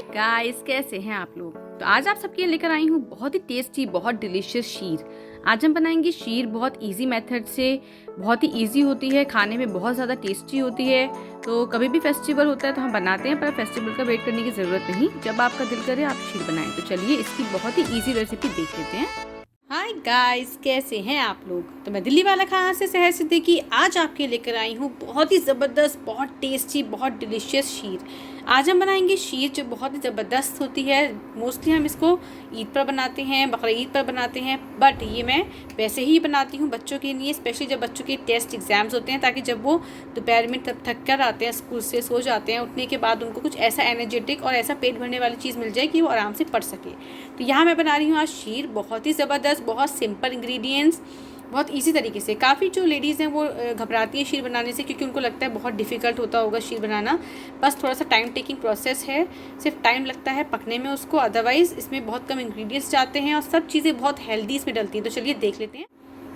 Guys, कैसे हैं आप लोग। तो आज आप सबके लिए लेकर आई हूँ बहुत ही टेस्टी, बहुत डिलीशियस शीर। आज हम बनाएंगे शीर बहुत इजी मेथड से। बहुत ही इजी होती है, खाने में बहुत ज़्यादा टेस्टी होती है। तो कभी भी फेस्टिवल होता है तो हम बनाते हैं, पर फेस्टिवल का वेट करने की ज़रूरत नहीं। जब आपका दिल करे आप शीर बनाएं। तो चलिए इसकी बहुत ही ईजी रेसिपी देख लेते हैं। हाय गाइस, कैसे हैं आप लोग। तो मैं दिल्ली वाला खाना से सहर सिद्दीकी आज आपके लेकर आई हूँ बहुत ही ज़बरदस्त, बहुत टेस्टी, बहुत डिलीशियस शीर। आज हम बनाएंगे शीर जो बहुत ही ज़बरदस्त होती है। मोस्टली हम इसको ईद पर बनाते हैं, बकरीद पर बनाते हैं, बट ये मैं वैसे ही बनाती हूँ बच्चों के लिए, स्पेशली जब बच्चों के टेस्ट एग्ज़ाम्स होते हैं, ताकि जब वो दोपहर में तब थक कर आते हैं स्कूल से, सो जाते हैं, उठने के बाद उनको कुछ ऐसा एनर्जेटिक और ऐसा पेट भरने वाली चीज़ मिल जाए कि वो आराम से पढ़ सके। तो यहाँ मैं बना रही हूँ आज शीर, बहुत ही ज़बरदस्त, बहुत सिंपल इंग्रेडिएंट्स, बहुत इजी तरीके से। काफ़ी जो लेडीज़ हैं वो घबराती हैं शीर बनाने से, क्योंकि उनको लगता है बहुत डिफ़िकल्ट होता होगा शीर बनाना। बस थोड़ा सा टाइम टेकिंग प्रोसेस है, सिर्फ टाइम लगता है पकने में उसको। अदरवाइज़ इसमें बहुत कम इंग्रेडिएंट्स जाते हैं और सब चीज़ें बहुत हेल्दी इसमें डलती हैं। तो चलिए देख लेते हैं।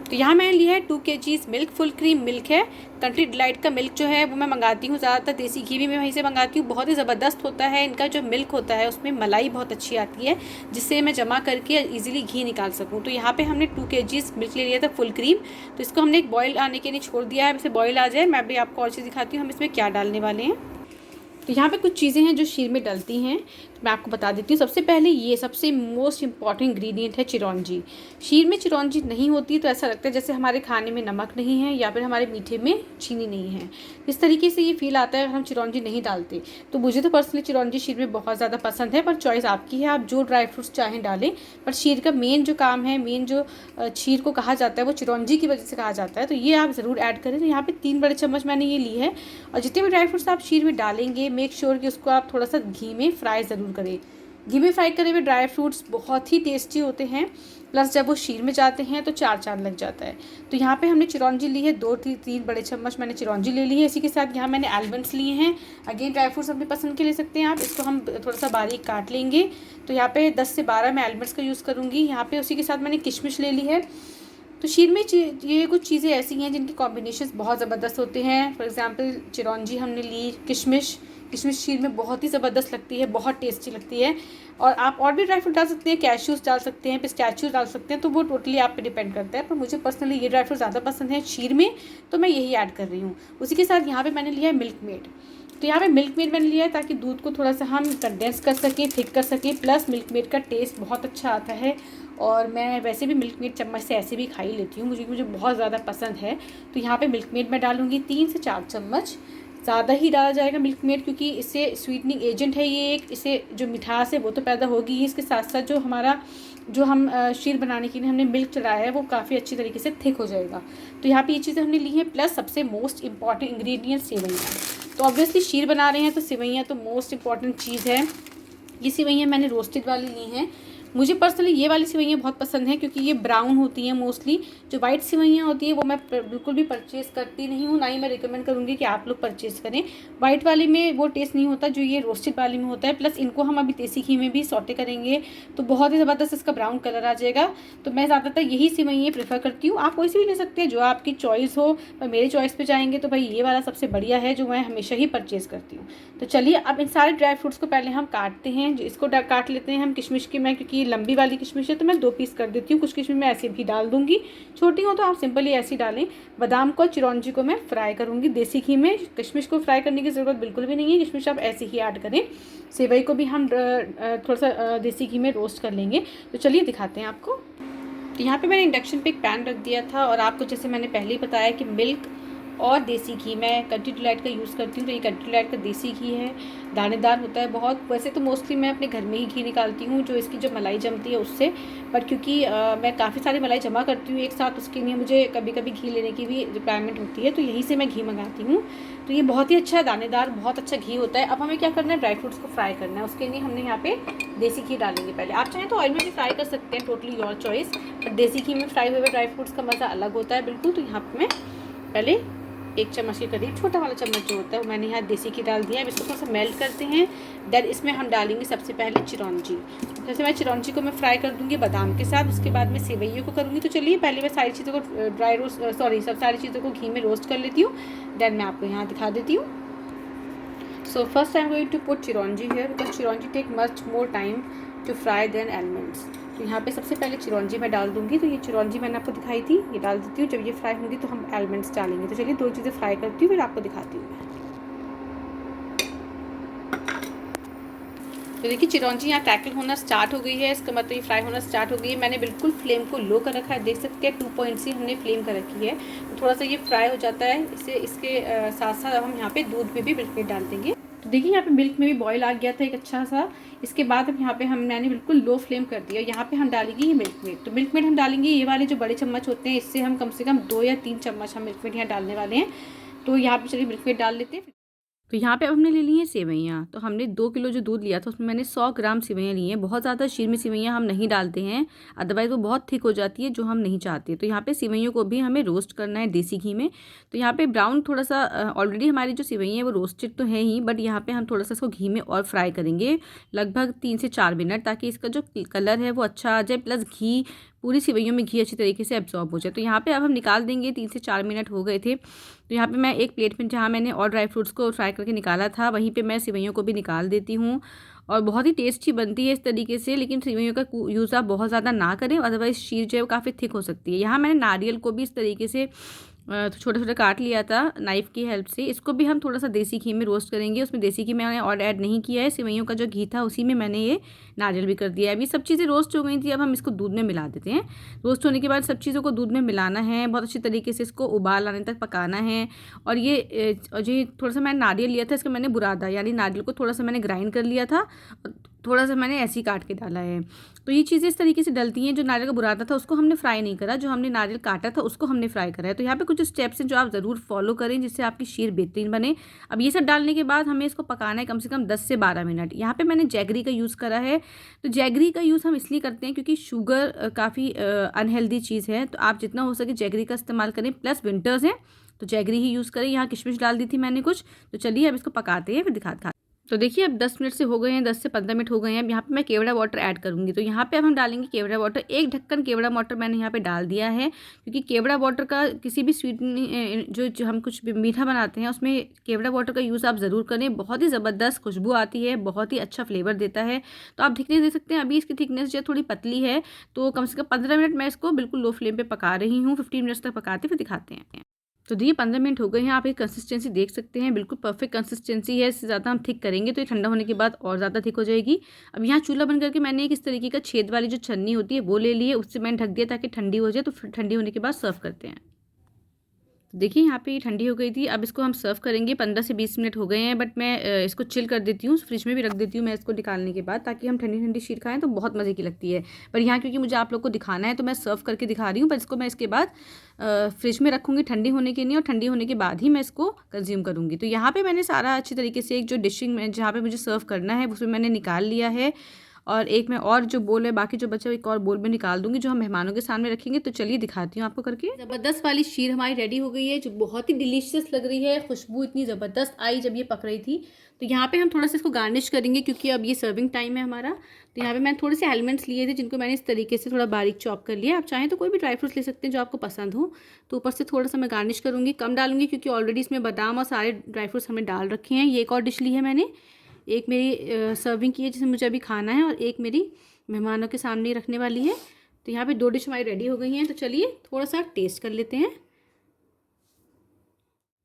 तो यहाँ मैंने लिया है 2 kg milk, full cream milk है। कंट्री डिलाइट का मिल्क जो है वो मैं मंगाती हूँ, ज़्यादातर देसी घी भी मैं वहीं से मंगाती हूँ। बहुत ही ज़बरदस्त होता है इनका जो मिल्क होता है, उसमें मलाई बहुत अच्छी आती है, जिससे मैं जमा करके इजीली घी निकाल सकूँ। तो यहाँ पे हमने 2 kg मिल्क ले लिया था, फुल क्रीम। तो इसको हमने एक बॉयल आने के लिए छोड़ दिया है। इसे बॉयल आ जाए, मैं भी आपको और चीज़ दिखाती हूँ हम इसमें क्या डालने वाले हैं। तो यहाँ पे कुछ चीज़ें हैं जो शीर में डलती हैं, तो मैं आपको बता देती हूँ। सबसे पहले ये सबसे मोस्ट इंपॉर्टेंट इंग्रेडिएंट है चिरौंजी। शीर में चिरौंजी नहीं होती तो ऐसा लगता है जैसे हमारे खाने में नमक नहीं है या फिर हमारे मीठे में चीनी नहीं है। इस तरीके से ये फील आता है अगर हम चिरौंजी नहीं डालते। तो मुझे तो पर्सनली चिरौंजी शीर में बहुत ज़्यादा पसंद है, पर चॉइस आपकी है, आप जो ड्राई फ्रूट्स चाहें डालें। पर शीर का मेन जो काम है, मेन जो शीर को कहा जाता है वो चिरौंजी की वजह से कहा जाता है। तो ये आप ज़रूर ऐड करें। तो यहाँ पर 3 बड़े चम्मच मैंने ये ली है। और जितने भी ड्राई फ्रूट्स आप शीर में डालेंगे, मेक श्योर कि उसको आप थोड़ा सा घी में फ्राई ज़रूर करें। घी में फ्राई करे हुए ड्राई फ्रूट्स बहुत ही टेस्टी होते हैं, प्लस जब वो शीर में जाते हैं तो 4 चांद लग जाता है। तो यहाँ पे हमने चिरौंजी ली है, 2-3 बड़े चम्मच मैंने चिरौंजी ले ली है। इसी के साथ यहाँ मैंने आलमंड्स लिए हैं। अगेन ड्राई फ्रूट्स अपनी पसंद के ले सकते हैं आप। इसको हम थोड़ा सा बारीक काट लेंगे। तो यहाँ पे 10 से 12 मैं आलमंड्स का यूज़ करूँगी। यहाँ पे उसी के साथ मैंने किशमिश ले ली है। तो शीर में ये कुछ चीज़ें ऐसी हैं जिनके कॉम्बिनेशन बहुत ज़बरदस्त होते हैं। फॉर एग्जांपल चिरौंजी हमने ली, किशमिश शीर में बहुत ही ज़बरदस्त लगती है, बहुत टेस्टी लगती है। और आप और भी ड्राई फ्रूट डाल सकते हैं, कैश्यूज़ डाल सकते हैं, पिस्ताचियोज़ डाल सकते हैं। तो वो टोटली आप पे डिपेंड करता है, पर मुझे पर्सनली ये ड्राई फ्रूट ज़्यादा पसंद है शीर में, तो मैं यही ऐड कर रही हूँ। उसी के साथ यहाँ पर मैंने लिया है मिल्क मेड। तो यहाँ पे मिल्क मेड मैंने लिया है ताकि दूध को थोड़ा सा हम कंडेंस कर सकें, थिक कर सकें। प्लस मिल्क मेड का टेस्ट बहुत अच्छा आता है, और मैं वैसे भी मिल्क मेड चम्मच से ऐसे भी खा ही लेती हूँ, मुझे बहुत ज़्यादा पसंद है। तो यहाँ पे मिल्क मेड मैं डालूँगी 3 से 4 चम्मच। ज़्यादा ही डाला जाएगा मिल्क मेड, क्योंकि इससे स्वीटनिंग एजेंट है ये एक, इससे जो मिठास है वो तो पैदा होगी ही। इसके साथ साथ जो हम शीर बनाने के लिए हमने मिल्क चलाया है वो काफ़ी अच्छी तरीके से थिक हो जाएगा। तो यहाँ पे ये चीज़ें हमने ली हैं। प्लस सबसे मोस्ट इंपॉर्टेंट इंग्रेडिएंट सेवइयाँ। तो ऑब्वियसली शीर बना रहे हैं तो सेवइयाँ तो मोस्ट इंपॉर्टेंट चीज़ है। ये सेवइयाँ मैंने रोस्टेड वाली ली हैं। मुझे पर्सनली ये वाली सेवइयाँ बहुत पसंद हैं, क्योंकि ये ब्राउन होती हैं मोस्टली। जो वाइट सेवइयाँ होती हैं वो मैं बिल्कुल भी परचेज़ करती नहीं हूँ, ना ही मैं रिकमेंड करूँगी कि आप लोग परचेज़ करें। वाइट वाली में वो टेस्ट नहीं होता जो ये रोस्टेड वाली में होता है। प्लस इनको हम अभी देसी घी में भी सौटे करेंगे तो बहुत ही ज़बरदस्त इसका ब्राउन कलर आ जाएगा। तो मैं ज़्यादातर यही सेवइयाँ प्रेफर करती हूँ। आप कोई सी भी ले सकते हैं जो आपकी चॉइस हो, पर मेरे चॉइस पर जाएंगे तो भाई ये वाला सबसे बढ़िया है, जो मैं हमेशा ही परचेज़ करती हूँ। तो चलिए अब इन सारे ड्राई फ्रूट्स को पहले हम काटते हैं। इसको काट लेते हैं हम किशमिश की। मैं क्योंकि लंबी वाली किशमिश है तो मैं 2 पीस कर देती हूँ। कुछ किशमिश मैं ऐसे भी डाल दूँगी, छोटी हो तो आप सिंपली ऐसी डालें। बादाम को, चिरौंजी को मैं फ्राई करूँगी देसी घी में। किशमिश को फ्राई करने की ज़रूरत बिल्कुल भी नहीं है, किशमिश आप ऐसे ही ऐड करें। सेवई को भी हम थोड़ा सा देसी घी में रोस्ट कर लेंगे। तो चलिए दिखाते हैं आपको। तो यहाँ पे मैंने इंडक्शन पे एक पैन रख दिया था, और आपको जैसे मैंने पहले ही बताया कि मिल्क और देसी घी, मैं कंट्री डिलाइट का यूज़ करती हूँ। तो ये कंट्री डिलाइट का देसी घी है, दानेदार होता है बहुत। वैसे तो मोस्टली मैं अपने घर में ही घी निकालती हूँ, जो इसकी जो मलाई जमती है उससे। पर क्योंकि मैं काफ़ी सारी मलाई जमा करती हूँ एक साथ, उसके लिए मुझे कभी कभी घी लेने की भी रिक्वायरमेंट होती है, तो यहीं से मैं घी मंगाती हूँ। तो ये बहुत ही अच्छा दानेदार, बहुत अच्छा घी होता है। अब हमें क्या करना है, ड्राई फ्रूट्स को फ्राई करना है। उसके लिए हमने यहाँ पे देसी घी डालेंगे पहले। आप चाहें तो ऑयल में भी फ्राई कर सकते हैं, टोटली योर चॉइस। पर देसी घी में फ्राई हुए ड्राई फ्रूट्स का मज़ा अलग होता है बिल्कुल। तो यहाँ पर मैं पहले 1 चम्मच के करीब, छोटा वाला चम्मच जो होता है, मैंने यहाँ देसी घी डाल दिया है। अब इसको थोड़ा सा मेल्ट करते हैं। देन इसमें हम डालेंगे सबसे पहले चिरौंजी। जैसे मैं चिरौंजी को मैं फ्राई कर दूँगी बादाम के साथ, उसके बाद मैं सेवइयों को करूँगी। तो चलिए पहले मैं सारी चीज़ों को सब सारी चीज़ों को घी में रोस्ट कर लेती हूँ। देन मैं आपको यहाँ दिखा देती हूँ। So first I'm going to put chironji here because chironji take much more time to fry than almonds. तो यहाँ पे सबसे पहले चिरौंजी मैं डाल दूँगी। तो ये चिरौंजी मैंने आपको दिखाई थी, ये डाल देती हूँ। जब ये फ्राई होंगी तो हम आलमंड्स डालेंगे। तो चलिए 2 चीज़ें फ्राई करती हूँ, फिर आपको दिखाती हूँ मैं। तो देखिए चिरौंजी यहाँ क्रैकल होना स्टार्ट हो गई है, इसका मतलब ये फ्राई होना स्टार्ट हो गई है। मैंने बिल्कुल फ्लेम को लो कर रखा है, देख सकते हैं 2 पॉइंट से हमने फ्लेम कर रखी है। तो थोड़ा सा ये फ्राई हो जाता है। इसके साथ साथ अब हम यहाँ पे दूध में भी मिल्क मेड डाल देंगे। तो देखिए यहाँ पे मिल्क में भी बॉईल आ गया था एक अच्छा सा। इसके बाद अब यहाँ पे मैंने बिल्कुल लो फ्लेम कर दिया। यहाँ पे हम डालेंगे ये मिल्क मेड। तो मिल्क मेड हम डालेंगे ये वाले जो बड़े चम्मच होते हैं, इससे हम कम से कम 2 या 3 चम्मच हम मिल्क मेड यहाँ डालने वाले हैं। तो यहाँ पे चलिए मिल्क मेड डाल लेते हैं। तो यहाँ पे अब हमने ले ली हैं सेवइयाँ। तो हमने 2 किलो जो दूध लिया था उसमें मैंने 100 ग्राम सेवइयाँ ली हैं। बहुत ज़्यादा शीर में सेवइयाँ हम नहीं डालते हैं, अदरवाइज़ वो बहुत थिक हो जाती है, जो हम नहीं चाहते। तो यहाँ पे सेवइयों को भी हमें रोस्ट करना है देसी घी में। तो यहाँ पे ब्राउन थोड़ा सा ऑलरेडी हमारी जो सेवइयाँ हैं वो रोस्टेड तो है ही, बट यहाँ पर हम थोड़ा सा इसको घी में और फ्राई करेंगे लगभग 3 से 4 मिनट, ताकि इसका जो कलर है वो अच्छा आ जाए, प्लस घी पूरी सेवइयों में घी अच्छी तरीके से एब्जॉर्ब हो जाए। तो यहाँ पे अब हम निकाल देंगे। 3 से 4 मिनट हो गए थे। तो यहाँ पे मैं एक प्लेट में जहाँ मैंने और ड्राई फ्रूट्स को फ्राई करके निकाला था, वहीं पे मैं सेवइयों को भी निकाल देती हूँ। और बहुत ही टेस्टी बनती है इस तरीके से, लेकिन सेवइयों का यूज़ आप बहुत ज़्यादा ना करें, अदरवाइज़ शीर जो है वो काफ़ी थिक हो सकती है। यहाँ मैंने नारियल को भी इस तरीके से छोटे छोटे काट लिया था नाइफ़ की हेल्प से। इसको भी हम थोड़ा सा देसी घी में रोस्ट करेंगे। उसमें देसी घी मैंने और ऐड नहीं किया है, सेवइयों का जो घी था उसी में मैंने ये नारियल भी कर दिया है। अभी सब चीज़ें रोस्ट हो गई थी, अब हम इसको दूध में मिला देते हैं। रोस्ट होने के बाद सब चीज़ों को दूध में मिलाना है, बहुत अच्छी तरीके से इसको उबाल आने तक पकाना है। और ये थोड़ा सा मैंने नारियल लिया था, इसका मैंने बुरादा यानी नारियल को थोड़ा सा मैंने ग्राइंड कर लिया था, थोड़ा सा मैंने ऐसे ही काट के डाला है। तो ये चीज़ें इस तरीके से डलती हैं। जो नारियल का बुरादा था उसको हमने फ्राई नहीं करा, जो हमने नारियल काटा था उसको हमने फ्राई करा है। तो यहाँ पे कुछ स्टेप्स हैं जो आप ज़रूर फॉलो करें, जिससे आपकी शीर बेहतरीन बने। अब ये सब डालने के बाद हमें इसको पकाना है कम से कम 10 से 12 मिनट। यहाँ पे मैंने जैगरी का यूज़ करा है। तो जैगरी का यूज़ हम इसलिए करते हैं क्योंकि शुगर काफ़ी अनहेल्दी चीज़ है, तो आप जितना हो सके जैगरी का इस्तेमाल करें। प्लस विंटर्स हैं तो जैगरी ही यूज़ करें। यहाँ किशमिश डाल दी थी मैंने कुछ। तो चलिए अब इसको पकाते हैं, फिर दिखाते। तो देखिए अब 10 मिनट से हो गए हैं, 10 से 15 मिनट हो गए हैं। अब यहाँ पे मैं केवड़ा वाटर ऐड करूँगी। तो यहाँ पे अब हम डालेंगे केवड़ा वाटर। 1 ढक्कन केवड़ा वाटर मैंने यहाँ पे डाल दिया है, क्योंकि केवड़ा वाटर का किसी भी स्वीट जो हम कुछ भी मीठा बनाते हैं उसमें केवड़ा वाटर का यूज़ आप ज़रूर करें। बहुत ही ज़बरदस्त खुशबू आती है, बहुत ही अच्छा फ्लेवर देता है। तो आप दिखने दे सकते हैं अभी इसकी थिकनेस जो थोड़ी पतली है। तो कम से कम 15 मिनट मैं इसको बिल्कुल लो फ्लेम पर पका रही हूँ। 15 मिनट्स तक पकाते फिर दिखाते हैं। तो देखिए 15 मिनट हो गए हैं। आप एक कंसिस्टेंसी देख सकते हैं, बिल्कुल परफेक्ट कंसिस्टेंसी है। इससे ज़्यादा हम थिक करेंगे तो ये ठंडा होने के बाद और ज़्यादा थिक हो जाएगी। अब यहाँ चूल्हा बंद करके मैंने एक इस तरीके का छेद वाली जो छन्नी होती है वो ले ली है, उससे मैंने ढक दिया ताकि ठंडी हो जाए। तो फिर ठंडी होने के बाद सर्व करते हैं। देखिए यहाँ पे ये ठंडी हो गई थी, अब इसको हम सर्व करेंगे। 15 से 20 मिनट हो गए हैं, बट मैं इसको चिल कर देती हूँ, फ्रिज में भी रख देती हूँ मैं इसको निकालने के बाद, ताकि हम ठंडी ठंडी शीर खाएं तो बहुत मज़े की लगती है। पर यहाँ क्योंकि मुझे आप लोग को दिखाना है तो मैं सर्व करके दिखा रही हूँ, पर इसको मैं इसके बाद फ्रिज में रखूँगी ठंडी होने के लिए, और ठंडी होने के बाद ही मैं इसको कंज्यूम करूँगी। तो यहाँ पर मैंने सारा अच्छी तरीके से एक जो डिशिंग में जहाँ पर मुझे सर्व करना है उसमें मैंने निकाल लिया है। और एक में और जो बोल है, बाकी जो बचा एक और बोल में निकाल दूंगी, जो हम मेहमानों के सामने रखेंगे। तो चलिए दिखाती हूँ आपको करके। ज़बरदस्त वाली शीर हमारी रेडी हो गई है, जो बहुत ही डिलीशियस लग रही है। खुशबू इतनी ज़बरदस्त आई जब ये पक रही थी। तो यहाँ पे हम थोड़ा सा इसको गार्निश करेंगे, क्योंकि अब ये सर्विंग टाइम है हमारा। तो यहाँ पे मैंने थोड़े से एलिमेंट्स लिए थे, जिनको मैंने इस तरीके से थोड़ा बारीक चॉप कर लिया। आप चाहें तो कोई भी ड्राई फ्रूट्स ले सकते हैं जो आपको पसंद हो। तो ऊपर से थोड़ा सा मैं गार्निश करूँगी, कम डालूंगी क्योंकि ऑलरेडी इसमें बादाम और सारे ड्राई फ्रूट्स हमने डाल रखे हैं। ये एक और डिश ली है मैंने, एक मेरी सर्विंग की है जिसे मुझे अभी खाना है, और एक मेरी मेहमानों के सामने रखने वाली है। तो यहाँ पे 2 डिश हमारी रेडी हो गई हैं। तो चलिए थोड़ा सा टेस्ट कर लेते हैं।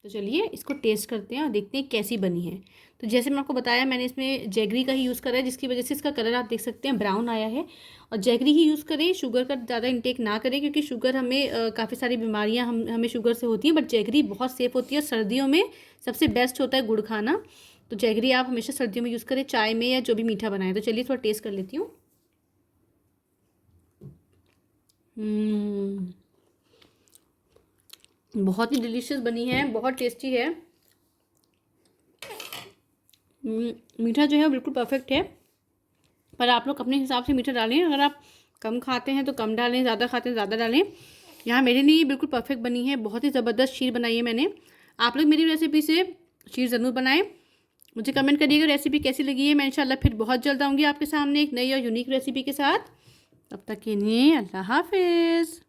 तो चलिए इसको टेस्ट करते हैं और देखते हैं कैसी बनी है। तो जैसे मैं आपको बताया, मैंने इसमें जैगरी का ही यूज़ करा है, जिसकी वजह से इसका कलर आप देख सकते हैं ब्राउन आया है। और जैगरी ही यूज़ करें, शुगर का ज़्यादा इंटेक ना करें, क्योंकि शुगर हमें काफ़ी सारी बीमारियाँ हमें शुगर से होती हैं। बट जैगरी बहुत सेफ़ होती है, और सर्दियों में सबसे बेस्ट होता है गुड़ खाना। तो जैगरी आप हमेशा सर्दियों में यूज़ करें, चाय में या जो भी मीठा बनाएं। तो चलिए थोड़ा टेस्ट कर लेती हूँ। बहुत ही डिलीशियस बनी है, बहुत टेस्टी है। मीठा जो है बिल्कुल परफेक्ट है, पर आप लोग अपने हिसाब से मीठा डालें। अगर आप कम खाते हैं तो कम डालें, ज़्यादा खाते हैं ज़्यादा डालें। यहाँ मेरे लिए बिल्कुल परफेक्ट बनी है, बहुत ही ज़बरदस्त शीर बनाई है मैंने। आप लोग मेरी रेसिपी से शीर ज़रूर बनाएं, मुझे कमेंट करिएगा रेसिपी कैसी लगी है। मैं इंशाल्लाह फिर बहुत जल्द आऊँगी आपके सामने एक नई और यूनिक रेसिपी के साथ। तब तक के लिए अल्लाह हाफिज़।